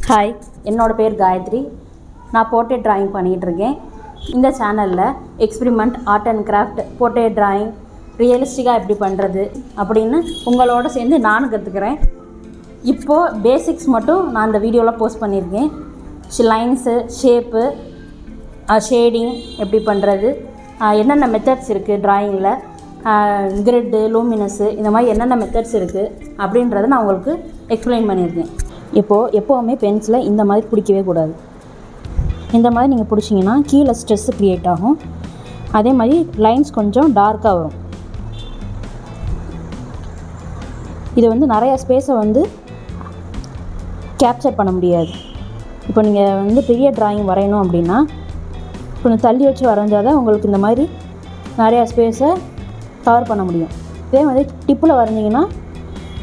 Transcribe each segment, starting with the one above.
Hi, என்னோட பேர் காயத்ரி. நான் போர்ட்ரேட் டிராயிங் பண்ணிகிட்ருக்கேன். இந்த சேனலில் experiment, art and craft, portrait drawing ரியலிஸ்டிக்காக எப்படி பண்ணுறது அப்படின்னு உங்களோட சேர்ந்து நானும் கற்றுக்கிறேன். இப்போது பேசிக்ஸ் மட்டும் நான் இந்த வீடியோவில் போஸ்ட் பண்ணியிருக்கேன். லைன்ஸு, ஷேப்பு, ஷேடிங் எப்படி பண்ணுறது, என்னென்ன மெத்தட்ஸ் இருக்குது டிராயிங்கில், கிரிட்டு, லூமினஸு, இந்த மாதிரி என்னென்ன மெத்தட்ஸ் இருக்குது அப்படின்றத நான் உங்களுக்கு எக்ஸ்பிளைன் பண்ணியிருக்கேன். எப்போவுமே பென்சிலை இந்த மாதிரி பிடிக்கவே கூடாது. இந்த மாதிரி நீங்கள் பிடிச்சிங்கன்னா கீழே ஸ்ட்ரெஸ்ஸு க்ரியேட் ஆகும். அதே மாதிரி லைன்ஸ் கொஞ்சம் டார்க்காக வரும். இது நிறையா ஸ்பேஸை கேப்சர் பண்ண முடியாது. இப்போ நீங்கள் பெரிய டிராயிங் வரையணும் அப்படின்னா கொஞ்சம் தள்ளி வச்சு வரைஞ்சால் தான் உங்களுக்கு இந்த மாதிரி நிறையா ஸ்பேஸை கவர் பண்ண முடியும். இதே மாதிரி டிப்பில் வரைஞ்சிங்கன்னா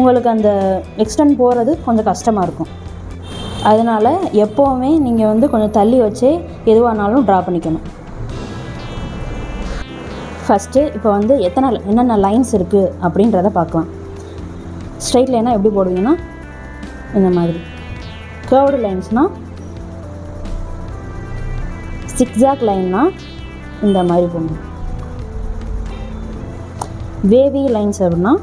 உங்களுக்கு அந்த எக்ஸ்டெண்ட் போகிறது கொஞ்சம் கஷ்டமாக இருக்கும். அதனால் எப்போவுமே நீங்கள் கொஞ்சம் தள்ளி வச்சே எதுவானாலும் ட்ரா பண்ணிக்கணும். ஃபஸ்ட்டு இப்போ என்னென்ன லைன்ஸ் இருக்குது அப்படின்றத பார்க்கலாம். ஸ்ட்ரைட் லைனாக எப்படி போடுவீங்கன்னா இந்த மாதிரி, கர்வ்டு லைன்ஸ்னால், சிக்ஸாக் லைன்னா இந்த மாதிரி போடணும். வேவி லைன்ஸ் அப்படின்னா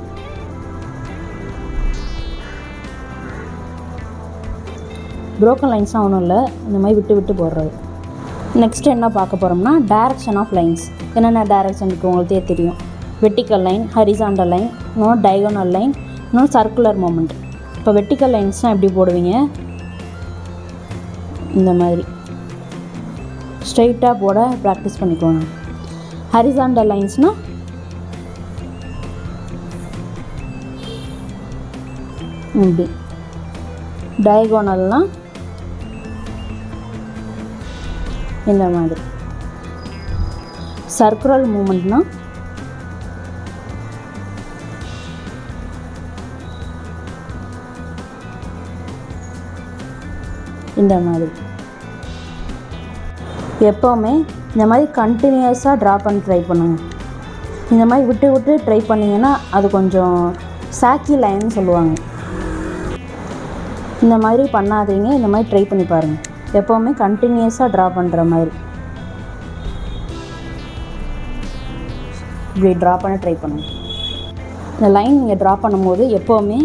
ப்ரோக்கன் லைன்ஸ்லாம் ஒன்றும் இல்லை, இந்த மாதிரி விட்டு விட்டு போடுறது. நெக்ஸ்ட்டு என்ன பார்க்க போகிறோம்னா டைரக்ஷன் ஆஃப் லைன்ஸ். என்னென்ன டைரக்ஷன் இருக்குது உங்களுக்கே தெரியும். வெர்டிக்கல் லைன், ஹரிசாண்டல் லைன், இன்னொன்று டைகோனல் லைன், இன்னொன்று சர்க்குலர் மூமெண்ட். இப்போ வெர்டிக்கல் லைன்ஸ்னால் எப்படி போடுவீங்க, இந்த மாதிரி ஸ்ட்ரைட்டாக போட ப்ராக்டிஸ் பண்ணிக்கோங்க. ஹரிசாண்டல் லைன்ஸ்னால் இப்படி, டயகோனல்னால் இந்த மாதிரி, சர்க்குலர் மூமெண்ட்னால் இந்த மாதிரி. எப்போவுமே இந்த மாதிரி கண்டினியூஸாக ட்ரா பண்ணி ட்ரை பண்ணுங்கள். இந்த மாதிரி விட்டு விட்டு ட்ரை பண்ணிங்கன்னா அது கொஞ்சம் சாக்கி லைன்னு சொல்லுவாங்க. இந்த மாதிரி பண்ணாதீங்க, இந்த மாதிரி ட்ரை பண்ணி பாருங்கள். எப்போவுமே கண்டினியூஸாக ட்ரா பண்ணுற மாதிரி இப்படி ட்ரா பண்ண ட்ரை பண்ணுங்கள். இந்த லைன் நீங்கள் ட்ரா பண்ணும்போது எப்போவுமே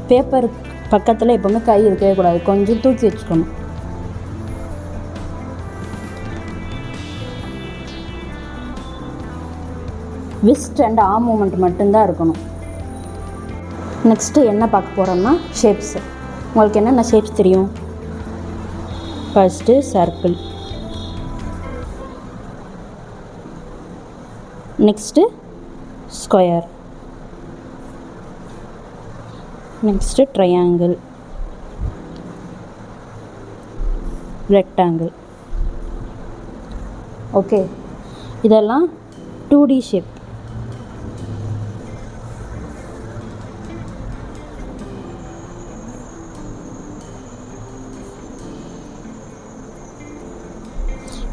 பேப்பர் பக்கத்தில் எப்போவுமே கை இருக்கவே கூடாது, கொஞ்சம் தூக்கி வச்சுக்கணும். விஸ்ட் அண்ட் ஆர்ம் மூமெண்ட் மட்டும்தான் இருக்கணும். நெக்ஸ்ட்டு என்ன பார்க்க போகிறோம்னா ஷேப்ஸு. உங்களுக்கு என்னென்ன ஷேப்ஸ் தெரியும்? First circle, next square, next triangle, rectangle. Okay, இதெல்லாம் 2D ஷேப்.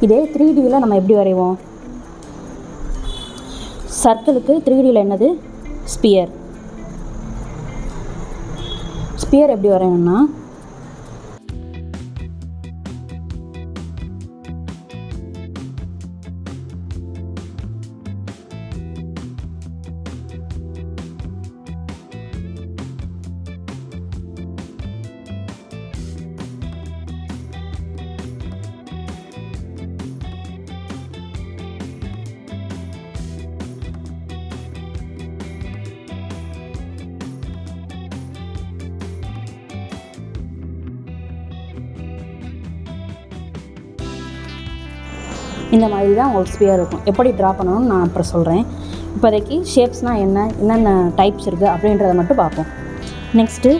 இதே 3Dயில் நம்ம எப்படி வரைவோம்? சர்க்கிளுக்கு 3Dயில் என்னது? ஸ்பியர். ஸ்பியர் எப்படி வரையணும்னா இந்த மாதிரி தான் உங்களுக்கு ஸ்பியர் இருக்கும். எப்படி ட்ரா பண்ணணும்னு நான் அப்புறம் சொல்கிறேன். இப்போதைக்கு ஷேப்ஸ்னால் என்னென்ன டைப்ஸ் இருக்குது அப்படின்றத மட்டும் பார்ப்போம். நெக்ஸ்ட்டு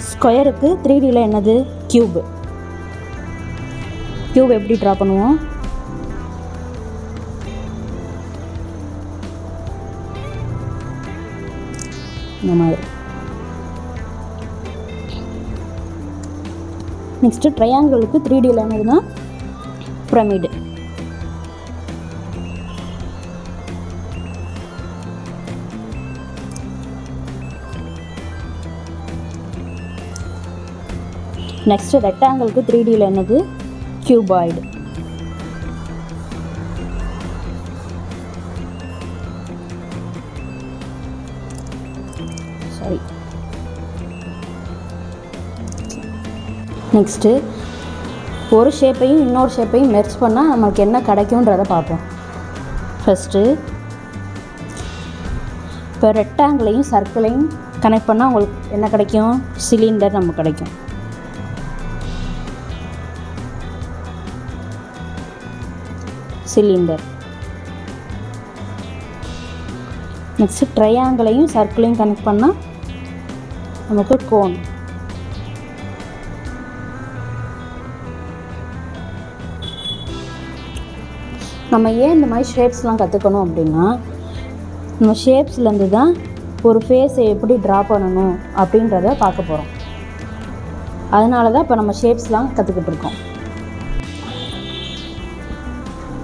ஸ்கொயருக்கு 3Dயில் என்னது? க்யூபு. க்யூப் எப்படி ட்ரா பண்ணுவோம்? இந்த மாதிரி. நெக்ஸ்ட்டு ட்ரையாங்கிளுக்கு 3Dயில் என்னதுன்னா பிரமிடு. நெக்ஸ்ட்டு ரெக்டாங்கிளுக்கு 3Dயில் என்னது கியூபாய்டு. சாரி. நெக்ஸ்ட்டு ஒரு ஷேப்பையும் இன்னொரு ஷேப்பையும் மெர்ஜ் பண்ணால் நமக்கு என்ன கிடைக்கும்ன்றதை பார்ப்போம். ஃபஸ்ட்டு இப்போ ரெக்டாங்கிளையும் சர்க்கிளையும் கனெக்ட் பண்ணால் உங்களுக்கு என்ன கிடைக்கும்? சிலிண்டர் நமக்கு கிடைக்கும். சிலிண்டர். நெக்ஸ்ட்டு ட்ரையாங்கிளையும் சர்க்கிளையும் கனெக்ட் பண்ணால் நமக்கு கோன். நம்ம ஏன் இந்த மாதிரி ஷேப்ஸ்லாம் கற்றுக்கணும் அப்படின்னா, நம்ம ஷேப்ஸ்லேருந்து தான் ஒரு ஃபேஸை எப்படி ட்ரா பண்ணணும் அப்படின்றத பார்க்க போகிறோம். அதனால தான் இப்போ நம்ம ஷேப்ஸ்லாம் கற்றுக்கிட்டு இருக்கோம்.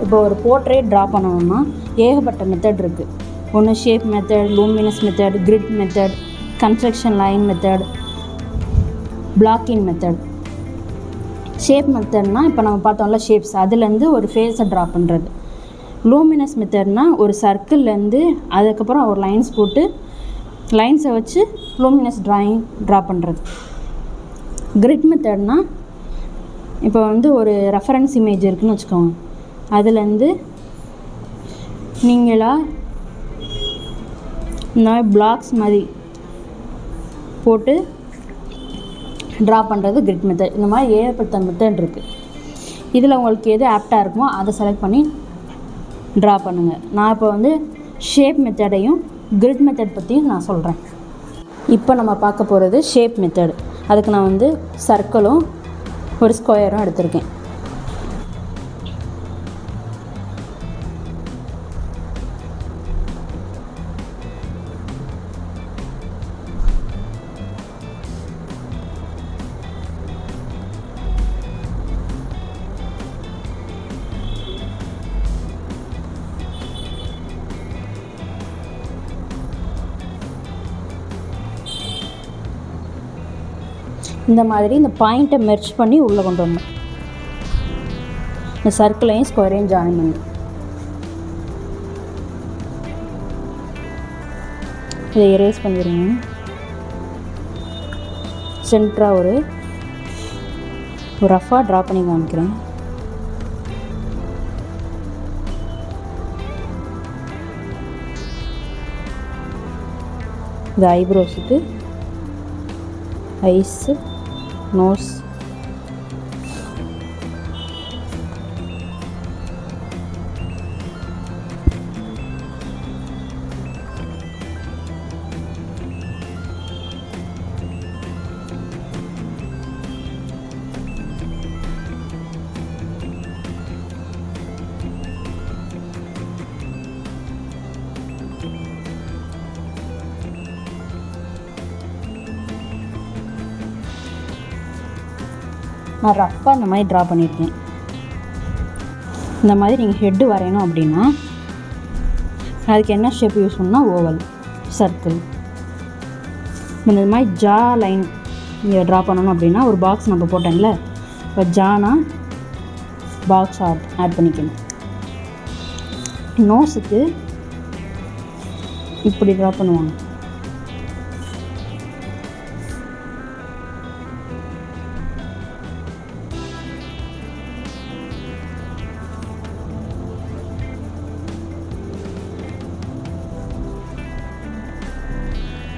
இப்போ ஒரு போர்ட்ரேட் ட்ரா பண்ணணும்னா ஏகப்பட்ட மெத்தட் இருக்குது. ஒன்று shape method, luminous method, grid method, construction line method, blocking method. Shape மெத்தட்னால் இப்போ நம்ம பார்த்தோம்ல ஷேப்ஸ், அதுலேருந்து ஒரு ஃபேஸை ட்ரா பண்ணுறது. லூமினஸ் மெத்தட்னால் ஒரு சர்க்கிள்லேருந்து அதுக்கப்புறம் ஒரு லைன்ஸ் போட்டு லைன்ஸை வச்சு லூமினஸ் ட்ராயிங் ட்ரா பண்ணுறது. கிரிட் மெத்தட்னால் இப்போ ஒரு ரெஃபரன்ஸ் இமேஜ் இருக்குதுன்னு வச்சுக்கோங்க, அதுலேருந்து நீங்களாக இந்த மாதிரி பிளாக்ஸ் மாதிரி போட்டு ட்ரா பண்ணுறது கிரிட் மெத்தட். இந்த மாதிரி ஏகப்பட்ட மெத்தட் இருக்குது. இதில் உங்களுக்கு எது ஆப்டாக இருக்குமோ அதை செலக்ட் பண்ணி ட்ரா பண்ணுங்கள். நான் இப்போ ஷேப் மெத்தடையும் கிரிட் மெத்தட் பற்றியும் நான் சொல்கிறேன். இப்போ நம்ம பார்க்க போகிறது ஷேப் மெத்தட். அதுக்கு நான் சர்க்கிளும் ஒரு ஸ்கொயரும் எடுத்திருக்கேன். இந்த மாதிரி இந்த பாயிண்ட்டை மெர்ஜ் பண்ணி உள்ளே கொண்டு வரணும். இந்த சர்க்கிளையும் ஸ்கொயரையும் ஜாயின் பண்ணி இதை எரேஸ் பண்ணிடுங்க. சென்டராக ஒரு ரஃபாக ட்ரா பண்ணி காமிக்கிறேன். இது ஐப்ரோஸுக்கு ஐஸு, நோஸ், நான் ரஃப்பாக இந்த மாதிரி ட்ரா பண்ணியிருக்கேன். இந்த மாதிரி நீங்கள் ஹெட்டு வரையணும் அப்படின்னா அதுக்கு என்ன ஷேப் யூஸ் பண்ணால் ஓவல், சர்க்கிள். இந்த மாதிரி ஜா லைன் நீங்கள் ட்ரா பண்ணணும் அப்படின்னா ஒரு பாக்ஸ் நம்ம போட்டேன்ல, இப்போ ஜானா பாக்ஸ் ஆட் பண்ணிக்கணும். நோஸுக்கு இப்படி ட்ரா பண்ணுவாங்க.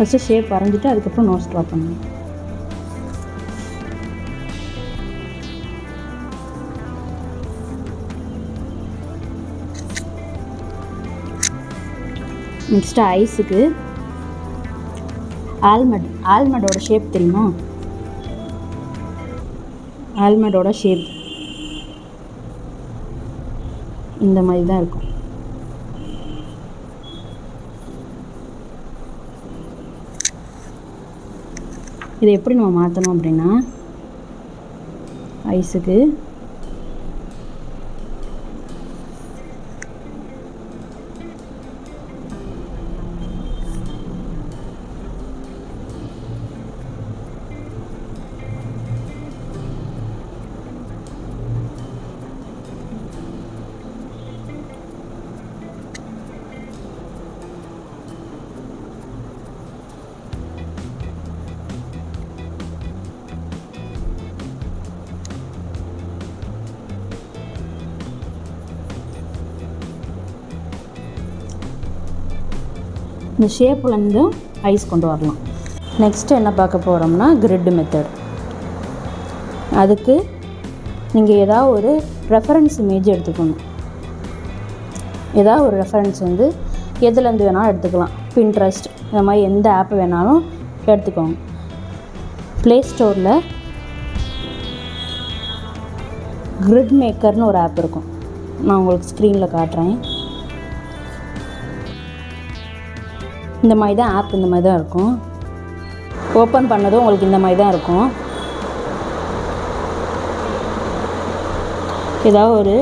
ஃபஸ்ட்டு ஷேப் வரைஞ்சிட்டு அதுக்கப்புறம் நோஸ் ட்ரா பண்ணணும். நெக்ஸ்ட்டு ஐஸுக்கு ஆல்மண்டோட ஷேப் தெரியுமா? ஆல்மண்டோட ஷேப் இந்த மாதிரி தான் இருக்கும். இதை எப்படி நம்ம மாற்றணும் அப்படின்னா, ஐஸுக்கு இந்த ஷேப்லேருந்து ஐஸ் கொண்டு வரலாம். நெக்ஸ்ட்டு என்ன பார்க்க போகிறோம்னா கிரிட் மெத்தட். அதுக்கு நீங்கள் ஏதாவது ஒரு ரெஃபரன்ஸ் இமேஜ் எடுத்துக்கணும். ஏதாவது ஒரு ரெஃபரன்ஸ் வந்து எதுலேருந்து வேணாலும் எடுத்துக்கலாம். பின்ட்ரெஸ்ட் இந்த மாதிரி எந்த ஆப் வேணாலும் எடுத்துக்கோங்க. ப்ளே ஸ்டோரில் கிரிட் மேக்கர்னு ஒரு ஆப் இருக்கும். நான் உங்களுக்கு ஸ்க்ரீனில் காட்டுறேன். இந்த மாதிரி தான் ஆப், இந்த மாதிரி தான் இருக்கும். ஓப்பன் பண்ணதும் உங்களுக்கு இந்த மாதிரி தான் இருக்கும். ஏதாவது ஒரு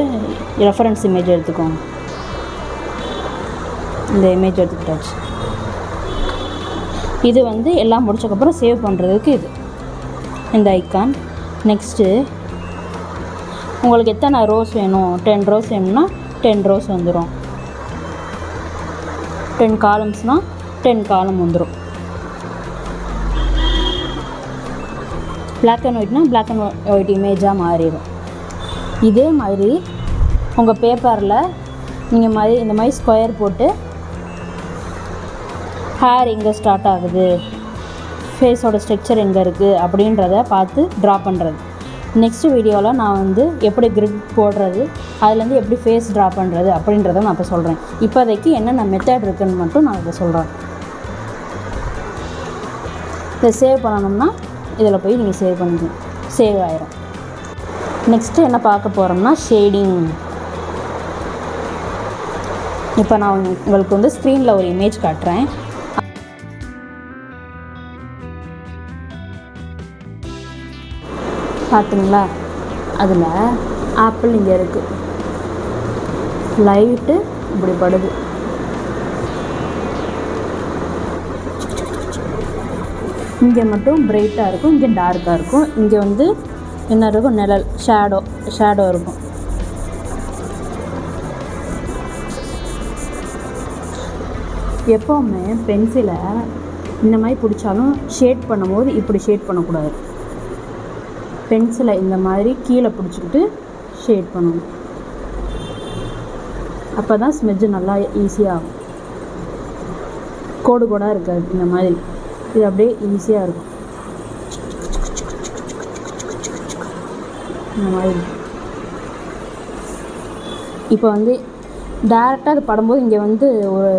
ரெஃபரன்ஸ் இமேஜ் எடுத்துக்கோங்க. இந்த இமேஜ் எடுத்துக்கிட்டாச்சு. இது வந்து எல்லாம் முடிச்சக்கப்புறம் சேவ் பண்ணுறதுக்கு இது இந்த ஐக்கான். நெக்ஸ்ட்டு உங்களுக்கு எத்தனை ரோஸ் வேணும், 10 ரோஸ் வேணும்னா 10 ரோஸ் வந்துடும். 10 காலம்ஸ்னால் 10 காலம் வந்துடும். பிளாக் அண்ட் ஒயிட்னா பிளாக் அண்ட் ஒயிட் இமேஜாக மாறிடும். இதே மாதிரி உங்கள் பேப்பரில் நீங்கள் இந்த மாதிரி ஸ்கொயர் போட்டு ஹேர் எங்கே ஸ்டார்ட் ஆகுது, ஃபேஸோட ஸ்ட்ரக்சர் எங்கே இருக்குது அப்படின்றத பார்த்து ட்ரா பண்ணுறது. நெக்ஸ்ட்டு வீடியோவில் நான் வந்து எப்படி கிரிட் போடுறது, அதுலேருந்து எப்படி ஃபேஸ் ட்ரா பண்ணுறது அப்படின்றத நான் இப்போ சொல்கிறேன். இப்போதைக்கு என்னென்ன மெத்தட் இருக்குதுன்னு மட்டும் நான் இதை சொல்கிறேன். இதை சேவ் பண்ணணும்னா இதில் போய் நீங்கள் சேவ் பண்ணிக்கணும். சேவ் ஆயிரும். நெக்ஸ்ட்டு என்ன பார்க்க போகிறோம்னா ஷேடிங். இப்போ நான் உங்களுக்கு வந்து ஸ்க்ரீனில் ஒரு இமேஜ் காட்டுறேன். பார்த்தீங்களா? அதில் ஆப்பிள் இங்கே இருக்குது. லைட்டு இப்படி படுது. இங்கே மட்டும் பிரைட்டாக இருக்கும், இங்கே டார்க்காக இருக்கும். இங்கே வந்து என்ன இருக்கும், நிழல், ஷேடோ இருக்கும். எப்போவுமே பென்சிலை இந்த மாதிரி பிடிச்சாலும் ஷேட் பண்ணும்போது இப்படி ஷேட் பண்ணக்கூடாது. பென்சிலை இந்த மாதிரி கீழே பிடிச்சிக்கிட்டு ஷேட் பண்ணணும். அப்போ தான் ஸ்மெட்ஜ் நல்லா ஈஸியாகும். கோடு கோடாக இருக்காது. இந்த மாதிரி இது அப்படியே ஈஸியாக இருக்கும். இந்த மாதிரி இப்போ வந்து டேரெக்டாக அது படும்போது இங்கே வந்து ஒரு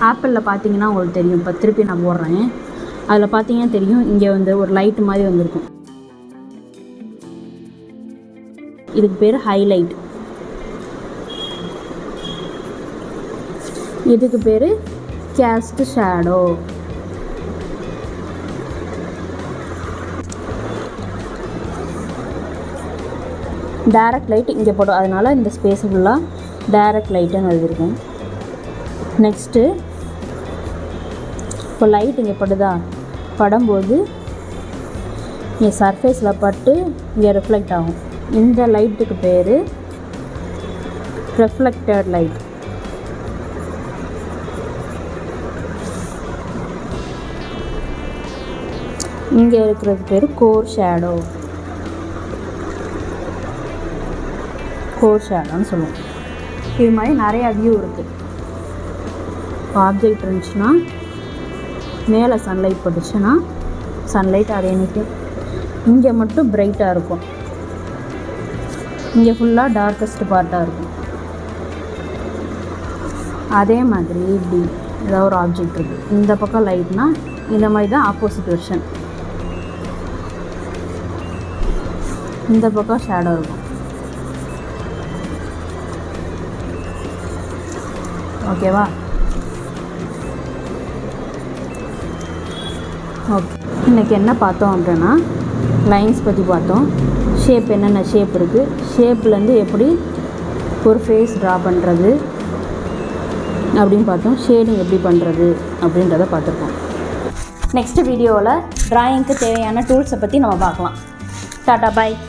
ஆப்பிளில் பார்த்தீங்கன்னா உங்களுக்கு தெரியும். இப்போ திருப்பி நான் போடுறேன். அதில் பார்த்தீங்கன்னா தெரியும், இங்கே வந்து ஒரு லைட் மாதிரி வந்திருக்கும். இதுக்கு பேர் ஹைலைட். இதுக்கு பேர் கேஸ்ட் ஷேடோ. டைரக்ட் லைட் இங்கே போடும், அதனால் இந்த ஸ்பேஸ் ஃபுல்லாக டைரக்ட் லைட்டுன்னு எழுதியிருக்கேன். நெக்ஸ்ட்டு இப்போ லைட் இங்கே படுதா, படும்போது இங்கே சர்ஃபேஸில் பட்டு இங்கே ரிஃப்ளெக்ட் ஆகும். இந்த லைட்டுக்கு பேர் ரெஃப்ளெக்டட் லைட். இங்கே இருக்கிறது பேர் கோர் ஷேடோ. கோர் ஷேடோன்னு சொல்லுவோம். இது மாதிரி நிறையா வியூ இருக்குது. ஆப்ஜெக்ட் இருந்துச்சுன்னா மேலே சன்லைட் பட்டுச்சுன்னா சன்லைட் அதே நிற்கும். இங்கே மட்டும் பிரைட்டாக இருக்கும், இங்கே ஃபுல்லாக டார்க்கஸ்ட் பார்ட்டாக இருக்கும். அதே மாதிரி இப்படி ஏதாவது ஒரு ஆப்ஜெக்ட் இருக்குது, இந்த பக்கம் லைட்னால் இந்த மாதிரி தான் ஆப்போசிட் வெர்ஷன். இந்த பக்கம் ஷேடோ இருக்கும். ஓகேவா? ஓகே, இன்றைக்கி என்ன பார்த்தோம் அப்படின்னா லைன்ஸ் பற்றி பார்த்தோம். ஷேப், என்னென்ன ஷேப் இருக்குது, ஷேப்லேருந்து எப்படி ஒரு ஃபேஸ் ட்ரா பண்ணுறது அப்படின்னு பார்த்தோம். ஷேடிங் எப்படி பண்ணுறது அப்படின்றத பார்த்துருக்கோம். நெக்ஸ்ட் வீடியோவில் ட்ராயிங்க்கு தேவையான டூல்ஸை பற்றி நம்ம பார்க்கலாம். டாட்டா, பாய்.